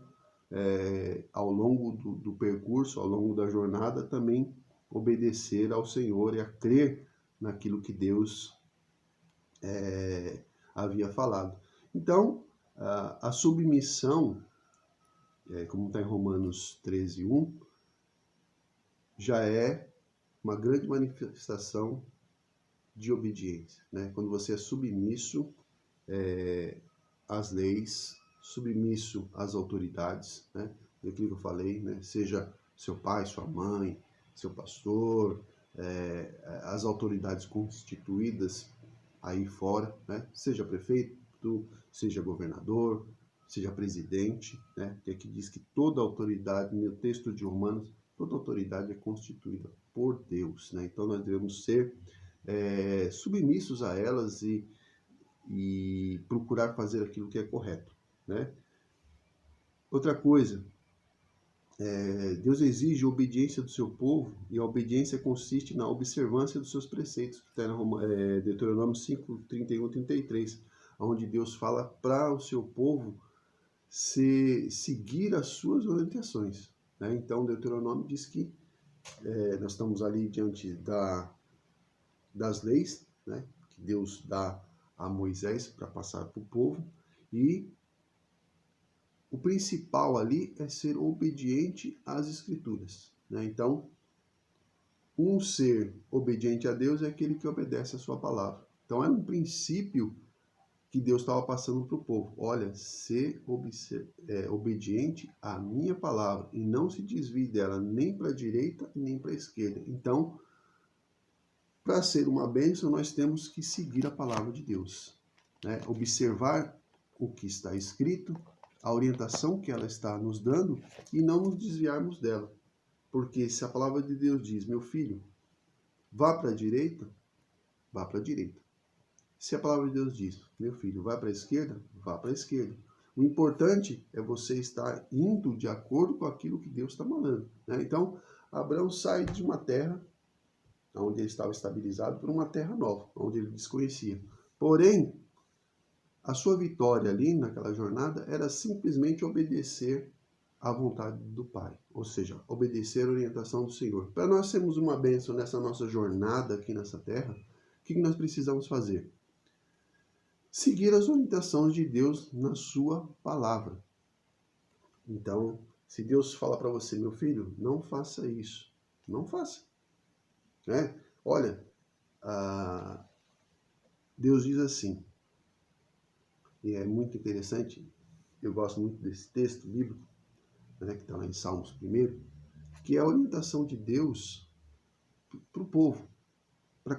ao longo do percurso, ao longo da jornada, também obedecer ao Senhor e a crer naquilo que Deus havia falado. Então, a submissão, como está em Romanos 13:1, já é uma grande manifestação de obediência, né? Quando você é submisso às leis, submisso às autoridades, né? Aquilo que eu falei, né? Seja seu pai, sua mãe, seu pastor, as autoridades constituídas aí fora, né? Seja prefeito, seja governador, seja presidente, né? Que aqui diz que toda autoridade, no texto de Romanos, toda autoridade é constituída por Deus, né? Então nós devemos ser submissos a elas e procurar fazer aquilo que é correto, né? Outra coisa, Deus exige a obediência do seu povo, e a obediência consiste na observância dos seus preceitos, que está em Deuteronômio 5:31-33, onde Deus fala para o seu povo seguir as suas orientações, né? Então, Deuteronômio diz que nós estamos ali diante das leis, né, que Deus dá a Moisés para passar para o povo, e o principal ali é ser obediente às Escrituras, né? Então, um ser obediente a Deus é aquele que obedece a sua palavra. Então, era um princípio que Deus estava passando para o povo. Olha, ser obediente à minha palavra e não se desvie dela nem para a direita nem para a esquerda. Então, para ser uma bênção, nós temos que seguir a palavra de Deus, né? Observar o que está escrito, a orientação que ela está nos dando e não nos desviarmos dela. Porque se a palavra de Deus diz, meu filho, vá para a direita, vá para a direita. Se a palavra de Deus diz, meu filho, vá para a esquerda, vá para a esquerda. O importante é você estar indo de acordo com aquilo que Deus está mandando, né? Então, Abraão sai de uma terra onde ele estava estabilizado para uma terra nova, onde ele desconhecia. Porém, a sua vitória ali naquela jornada era simplesmente obedecer à vontade do Pai, ou seja, obedecer a orientação do Senhor. Para nós sermos uma bênção nessa nossa jornada aqui nessa terra, o que nós precisamos fazer? Seguir as orientações de Deus na sua palavra. Então, se Deus fala para você, meu filho, não faça isso, não faça, né? Olha, Deus diz assim, e é muito interessante, eu gosto muito desse texto bíblico, né, que está lá em Salmos 1, que é a orientação de Deus para o povo, para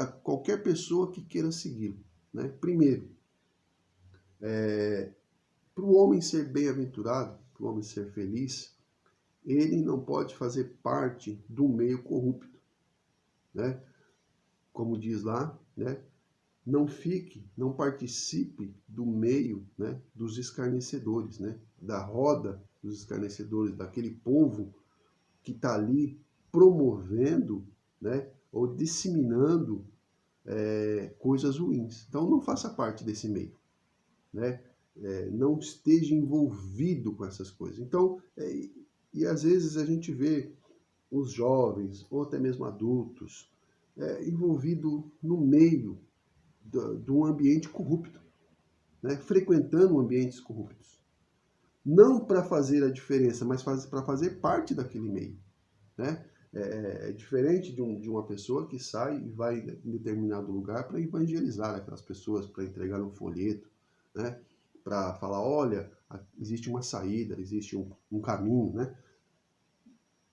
qualquer pessoa que queira segui-lo, né? Primeiro, para o homem ser bem-aventurado, para o homem ser feliz, ele não pode fazer parte do meio corrupto, né? Como diz lá, né? Não participe do meio, né, dos escarnecedores, né? Da roda dos escarnecedores, daquele povo que está ali promovendo, né, ou disseminando coisas ruins. Então, não faça parte desse meio, né? Não esteja envolvido com essas coisas. Então, e às vezes a gente vê os jovens, ou até mesmo adultos, envolvido no meio de um ambiente corrupto, né? Frequentando ambientes corruptos. Não para fazer a diferença, mas para fazer parte daquele meio, né? É diferente de uma pessoa que sai e vai em determinado lugar para evangelizar aquelas pessoas, para entregar um folheto, né? Para falar, olha, existe uma saída, existe um caminho, né?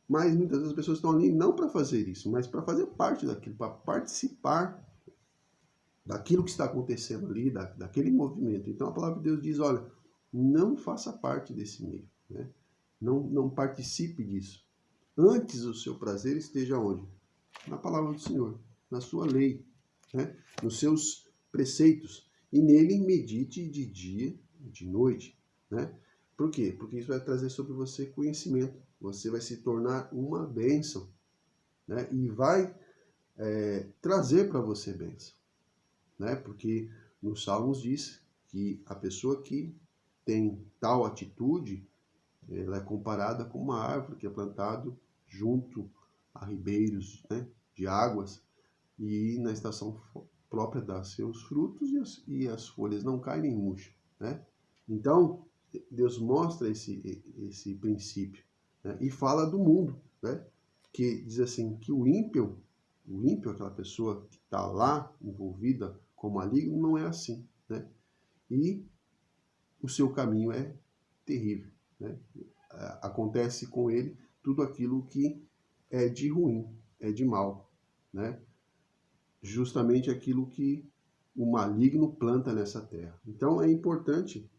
Mas muitas vezes as pessoas estão ali não para fazer isso, mas para fazer parte daquilo, para participar daquilo que está acontecendo ali, daquele movimento. Então a palavra de Deus diz, olha, não faça parte desse meio, né? Não participe disso. Antes o seu prazer esteja onde? Na palavra do Senhor, na sua lei, né? Nos seus preceitos. E nele medite de dia e de noite, né? Por quê? Porque isso vai trazer sobre você conhecimento. Você vai se tornar uma bênção, né? E vai trazer para você bênção, né? Porque nos Salmos diz que a pessoa que tem tal atitude, ela é comparada com uma árvore que é plantada junto a ribeiros, né, de águas, e na estação própria dá seus frutos e as folhas não caem nem murcham, né? Então, Deus mostra esse princípio, né? E fala do mundo, né? Que diz assim, que o ímpio, aquela pessoa que está lá envolvida com o maligno, não é assim, né? E o seu caminho é terrível, né? Acontece com ele tudo aquilo que é de ruim, é de mal, né? Justamente aquilo que o maligno planta nessa terra. Então é importante,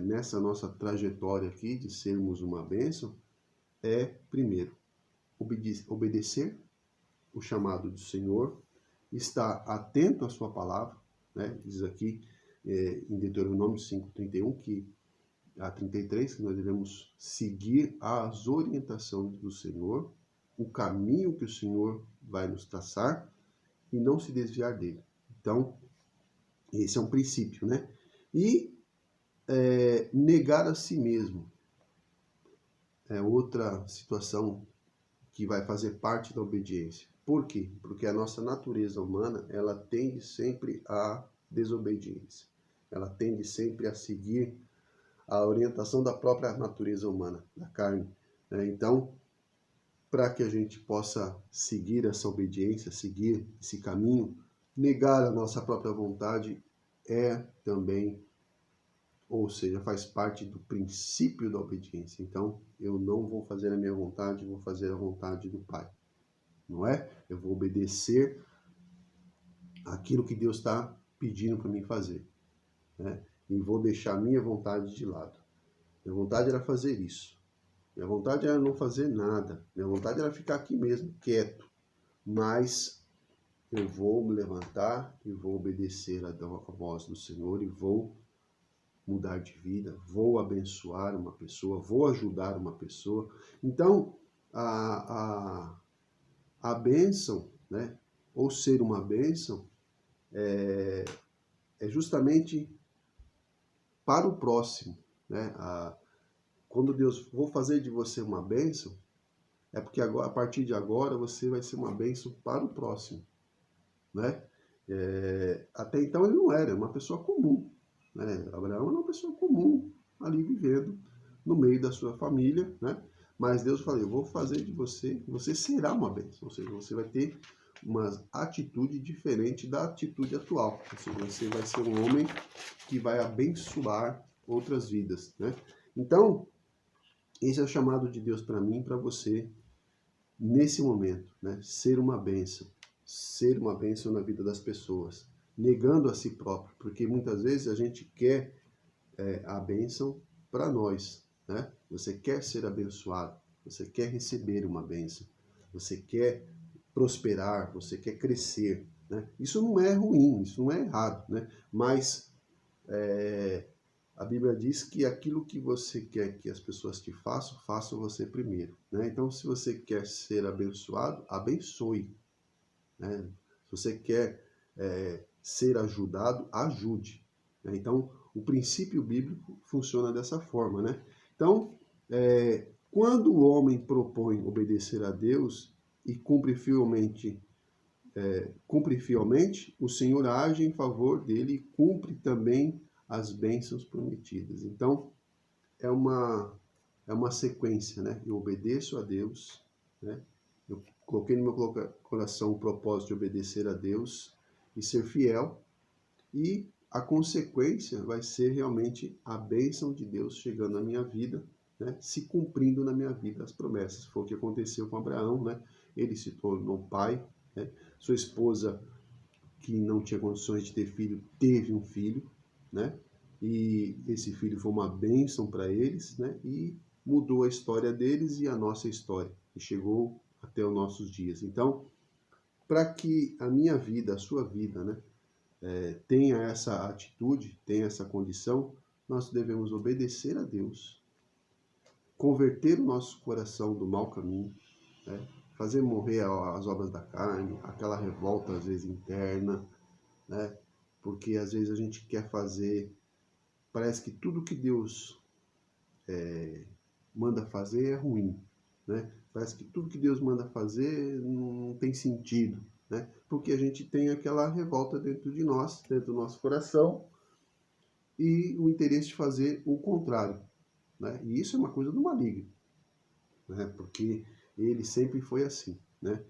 nessa nossa trajetória aqui de sermos uma bênção, primeiro, obedecer o chamado do Senhor, estar atento à sua palavra, né? Diz aqui em Deuteronômio 5:31 a 33, que nós devemos seguir as orientações do Senhor, o caminho que o Senhor vai nos traçar e não se desviar dele. Então, esse é um princípio, né? E negar a si mesmo é outra situação que vai fazer parte da obediência. Por quê? Porque a nossa natureza humana, ela tende sempre à desobediência. Ela tende sempre a seguir a orientação da própria natureza humana, da carne, né? Então, para que a gente possa seguir essa obediência, seguir esse caminho, negar a nossa própria vontade também, ou seja, faz parte do princípio da obediência. Então, eu não vou fazer a minha vontade, vou fazer a vontade do Pai, não é? Eu vou obedecer aquilo que Deus está pedindo para mim fazer, né? E vou deixar a minha vontade de lado. Minha vontade era fazer isso. Minha vontade era não fazer nada. Minha vontade era ficar aqui mesmo, quieto. Mas eu vou me levantar e vou obedecer a voz do Senhor e vou mudar de vida, vou abençoar uma pessoa, vou ajudar uma pessoa. Então, a bênção, né, ou ser uma bênção, é justamente para o próximo, né? Quando Deus, vou fazer de você uma bênção, é porque agora, a partir de agora você vai ser uma bênção para o próximo, né? Até então ele não era, uma pessoa comum, né? Abraão era uma pessoa comum, ali vivendo no meio da sua família, né? Mas Deus falou, eu vou fazer de você, você será uma bênção, ou seja, você vai ter uma atitude diferente da atitude atual, ou seja, você vai ser um homem que vai abençoar outras vidas, né? Então, esse é o chamado de Deus para mim e para você nesse momento, né? Ser uma bênção na vida das pessoas, negando a si próprio, porque muitas vezes a gente quer a bênção para nós, né? Você quer ser abençoado, você quer receber uma bênção, você quer prosperar, você quer crescer, né? Isso não é ruim, isso não é errado, né? Mas a Bíblia diz que aquilo que você quer que as pessoas te façam, faça você primeiro, né? Então, se você quer ser abençoado, abençoe, né? Se você quer ser ajudado, ajude, né? Então, o princípio bíblico funciona dessa forma, né? Então, quando o homem propõe obedecer a Deus e cumpre fielmente cumpre fielmente, o Senhor age em favor dele e cumpre também as bênçãos prometidas. Então, é uma sequência, né? Eu obedeço a Deus, né? Eu coloquei no meu coração o propósito de obedecer a Deus e ser fiel, e a consequência vai ser realmente a bênção de Deus chegando na minha vida, né? Se cumprindo na minha vida as promessas. Foi o que aconteceu com Abraão, né? Ele se tornou pai, né? Sua esposa, que não tinha condições de ter filho, teve um filho, né? E esse filho foi uma bênção para eles, né? E mudou a história deles e a nossa história, e chegou até os nossos dias. Então, para que a minha vida, a sua vida, né, tenha essa atitude, tenha essa condição, nós devemos obedecer a Deus, converter o nosso coração do mau caminho, né, fazer morrer as obras da carne, aquela revolta às vezes interna, né, porque às vezes a gente quer fazer, parece que tudo que Deus manda fazer é ruim, né? Parece que tudo que Deus manda fazer não tem sentido, né? Porque a gente tem aquela revolta dentro de nós, dentro do nosso coração, e o interesse de fazer o contrário, né? E isso é uma coisa do maligno, né? Porque ele sempre foi assim, né?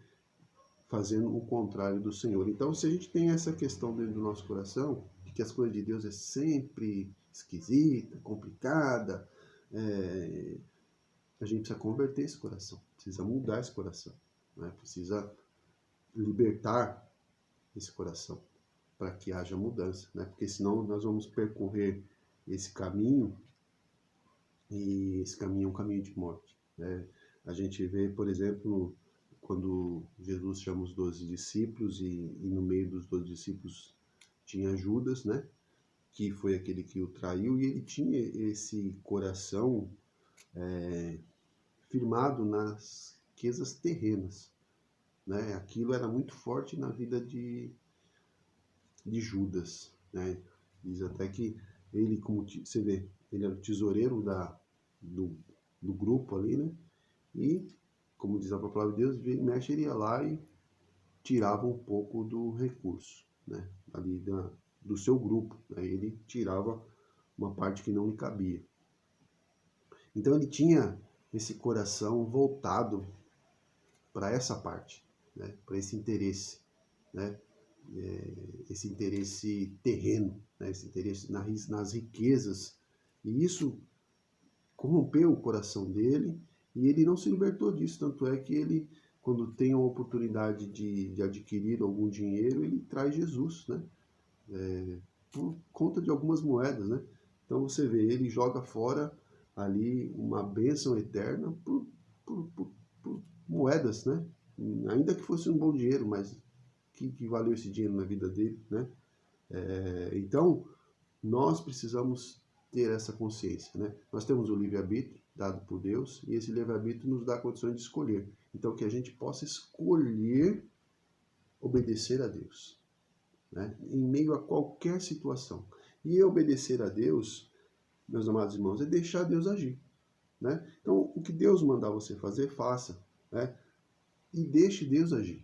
Fazendo o contrário do Senhor. Então, se a gente tem essa questão dentro do nosso coração, de que as coisas de Deus é sempre esquisita, complicada, a gente precisa converter esse coração, precisa mudar esse coração, né? Precisa libertar esse coração para que haja mudança, né? Porque senão nós vamos percorrer esse caminho, e esse caminho é um caminho de morte, né? A gente vê, por exemplo, quando Jesus chama os 12 discípulos e no meio dos 12 discípulos tinha Judas, né? Que foi aquele que o traiu, e ele tinha esse coração firmado nas riquezas terrenas, né? Aquilo era muito forte na vida de Judas, né? Diz até que ele, como você vê, ele era o tesoureiro do grupo ali, né? E, como diz a palavra de Deus, vira e mexe, ele ia lá e tirava um pouco do recurso, né? Ali do seu grupo, né? Ele tirava uma parte que não lhe cabia. Então ele tinha esse coração voltado para essa parte, né? Para esse interesse, né? Esse interesse terreno, né? Esse interesse nas riquezas, e isso corrompeu o coração dele, e ele não se libertou disso. Tanto é que ele, quando tem a oportunidade de adquirir algum dinheiro, ele traz Jesus, né? Por conta de algumas moedas, né? Então você vê, ele joga fora ali uma bênção eterna por moedas, né? Ainda que fosse um bom dinheiro, mas que valeu esse dinheiro na vida dele, né? Então, nós precisamos ter essa consciência, né? Nós temos o livre-arbítrio dado por Deus, e esse livre-arbítrio nos dá condições de escolher. Então, que a gente possa escolher obedecer a Deus, né? Em meio a qualquer situação. E obedecer a Deus, meus amados irmãos, é deixar Deus agir, né? Então, o que Deus mandar você fazer, faça, né? E deixe Deus agir,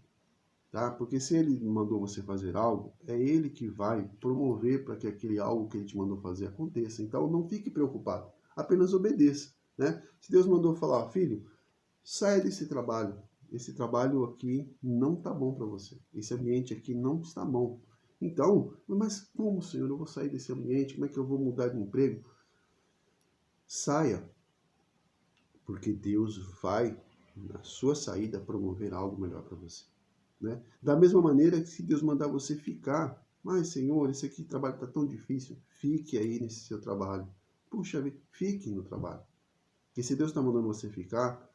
tá? Porque se Ele mandou você fazer algo, é Ele que vai promover para que aquele algo que Ele te mandou fazer aconteça. Então, não fique preocupado, apenas obedeça, né? Se Deus mandou falar, filho, saia desse trabalho. Esse trabalho aqui não está bom para você. Esse ambiente aqui não está bom. Então, mas como, Senhor, eu vou sair desse ambiente? Como é que eu vou mudar de emprego? Saia, porque Deus vai, na sua saída, promover algo melhor para você, né? Da mesma maneira que se Deus mandar você ficar, mas, Senhor, esse aqui trabalho está tão difícil, fique aí nesse seu trabalho. Puxa vida, fique no trabalho. Porque se Deus está mandando você ficar,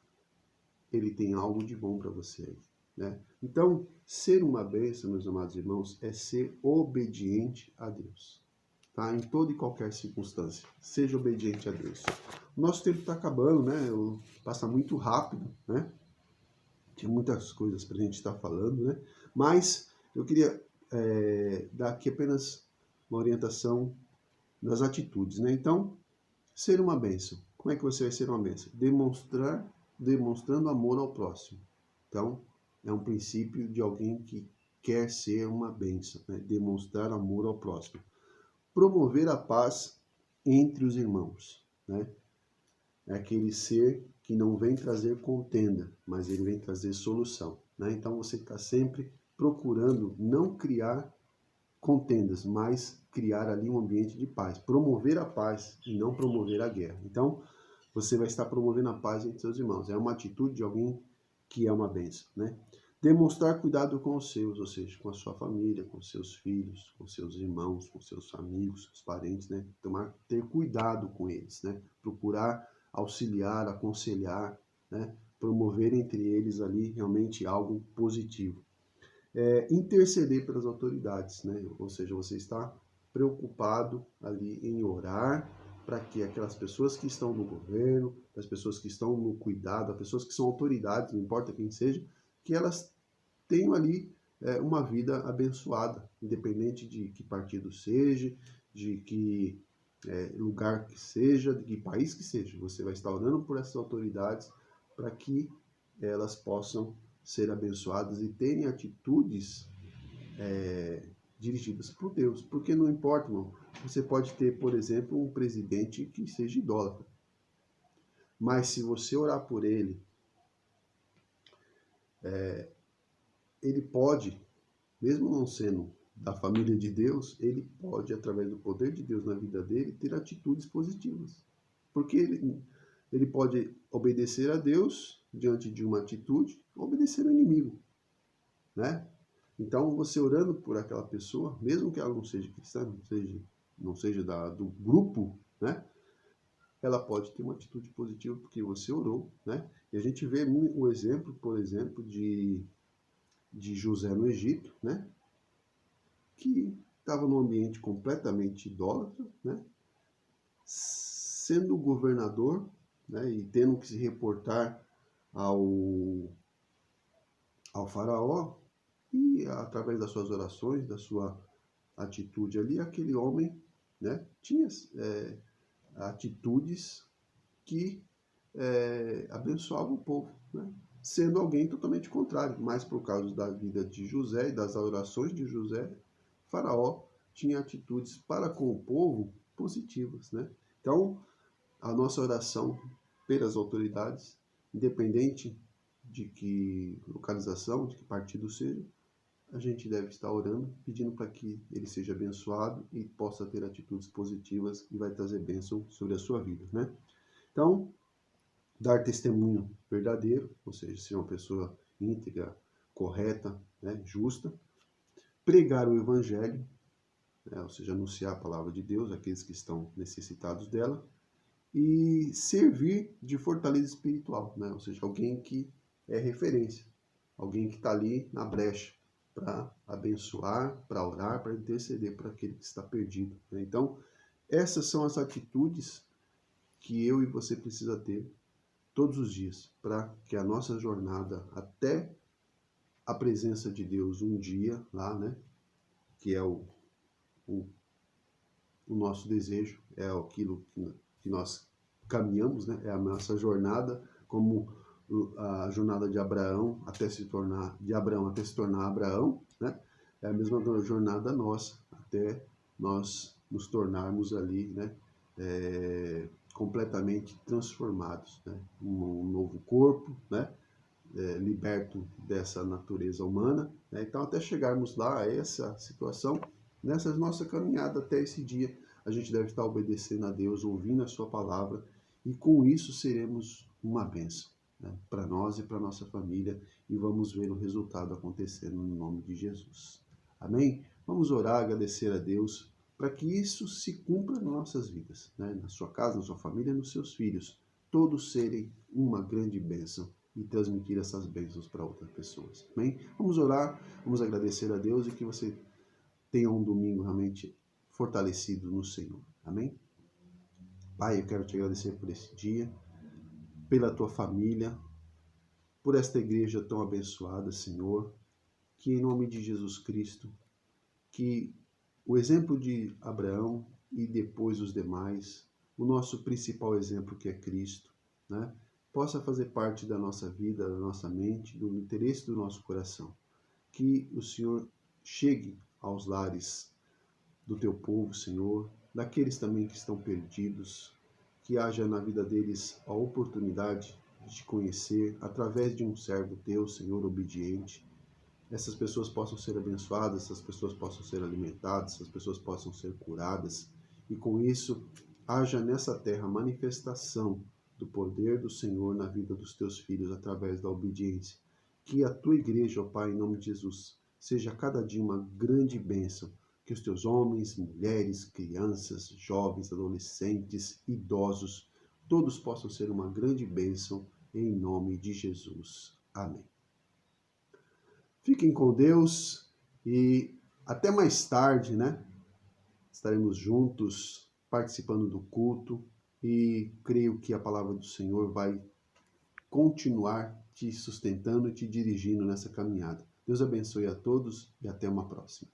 Ele tem algo de bom para você aí, né? Então, ser uma bênção, meus amados irmãos, é ser obediente a Deus, tá? Em toda e qualquer circunstância, seja obediente a Deus. O nosso tempo está acabando, né? Passa muito rápido, né? Tinha muitas coisas para a gente estar falando, né? Mas eu queria dar aqui apenas uma orientação das atitudes, né? Então, ser uma bênção. Como é que você vai ser uma bênção? Demonstrando amor ao próximo. Então, é um princípio de alguém que quer ser uma bênção, né? Demonstrar amor ao próximo. Promover a paz entre os irmãos, né? É aquele ser que não vem trazer contenda, mas ele vem trazer solução, né? Então você está sempre procurando não criar contendas, mas criar ali um ambiente de paz. Promover a paz e não promover a guerra. Então, você vai estar promovendo a paz entre seus irmãos. É uma atitude de alguém que é uma bênção, né? Demonstrar cuidado com os seus, ou seja, com a sua família, com seus filhos, com seus irmãos, com seus amigos, seus parentes, né? Ter cuidado com eles, né? Procurar auxiliar, aconselhar, né? Promover entre eles ali realmente algo positivo. Interceder pelas autoridades, né? Ou seja, você está preocupado ali em orar para que aquelas pessoas que estão no governo, as pessoas que estão no cuidado, as pessoas que são autoridades, não importa quem seja, que elas tenham ali uma vida abençoada, independente de que partido seja, de que lugar que seja, de que país que seja. Você vai estar orando por essas autoridades para que elas possam ser abençoadas e terem atitudes dirigidas por Deus. Porque não importa, irmão, você pode ter, por exemplo, um presidente que seja idólatra. Mas se você orar por ele, ele pode, mesmo não sendo da família de Deus, ele pode, através do poder de Deus na vida dele, ter atitudes positivas. Porque ele pode obedecer a Deus diante de uma atitude, obedecer ao inimigo, né? Então, você orando por aquela pessoa, mesmo que ela não seja cristã, não seja do grupo, né? Ela pode ter uma atitude positiva porque você orou, né? E a gente vê o exemplo, por exemplo, de José no Egito, né? Que estava num ambiente completamente idólatra, né? Sendo governador, né? E tendo que se reportar ao faraó, e através das suas orações, da sua atitude ali, aquele homem, né? Tinha atitudes que abençoavam o povo, né? Sendo alguém totalmente contrário, mas por causa da vida de José e das orações de José, Faraó tinha atitudes para com o povo positivas, né? Então, a nossa oração pelas autoridades, independente de que localização, de que partido seja, a gente deve estar orando, pedindo para que ele seja abençoado e possa ter atitudes positivas e vai trazer bênção sobre a sua vida, né? Então, dar testemunho verdadeiro, ou seja, ser uma pessoa íntegra, correta, né, justa. Pregar o evangelho, né, ou seja, anunciar a palavra de Deus àqueles que estão necessitados dela. E servir de fortaleza espiritual, né, ou seja, alguém que é referência, alguém que está ali na brecha para abençoar, para orar, para interceder para aquele que está perdido, né? Então, essas são as atitudes que eu e você precisa ter todos os dias, para que a nossa jornada até a presença de Deus um dia lá, né, que é o nosso desejo, é aquilo que nós caminhamos, né, é a nossa jornada, como a jornada de Abraão até se tornar Abraão, né, é a mesma jornada nossa, até nós nos tornarmos ali, né, completamente transformados, né? Um novo corpo, né? Liberto dessa natureza humana, né? Então, até chegarmos lá a essa situação, nessa nossa caminhada até esse dia, a gente deve estar obedecendo a Deus, ouvindo a sua palavra, e com isso seremos uma bênção, né? Para nós e para nossa família, e vamos ver o resultado acontecendo no nome de Jesus. Amém? Vamos orar, agradecer a Deus, para que isso se cumpra nas nossas vidas, né? Na sua casa, na sua família, nos seus filhos, todos serem uma grande bênção e transmitir essas bênçãos para outras pessoas. Amém? Vamos orar, vamos agradecer a Deus e que você tenha um domingo realmente fortalecido no Senhor. Amém? Pai, eu quero te agradecer por esse dia, pela tua família, por esta igreja tão abençoada, Senhor, que em nome de Jesus Cristo, que o exemplo de Abraão e depois os demais, o nosso principal exemplo que é Cristo, né, possa fazer parte da nossa vida, da nossa mente, do interesse do nosso coração. que o Senhor chegue aos lares do teu povo, Senhor, daqueles também que estão perdidos, que haja na vida deles a oportunidade de te conhecer através de um servo teu, Senhor, obediente. Essas pessoas possam ser abençoadas, essas pessoas possam ser alimentadas, essas pessoas possam ser curadas, e com isso haja nessa terra a manifestação do poder do Senhor na vida dos teus filhos através da obediência. Que a tua igreja, ó Pai, em nome de Jesus, seja cada dia uma grande bênção, que os teus homens, mulheres, crianças, jovens, adolescentes, idosos, todos possam ser uma grande bênção em nome de Jesus. Amém. Fiquem com Deus e até mais tarde, né? Estaremos juntos participando do culto e creio que a palavra do Senhor vai continuar te sustentando e te dirigindo nessa caminhada. Deus abençoe a todos e até uma próxima.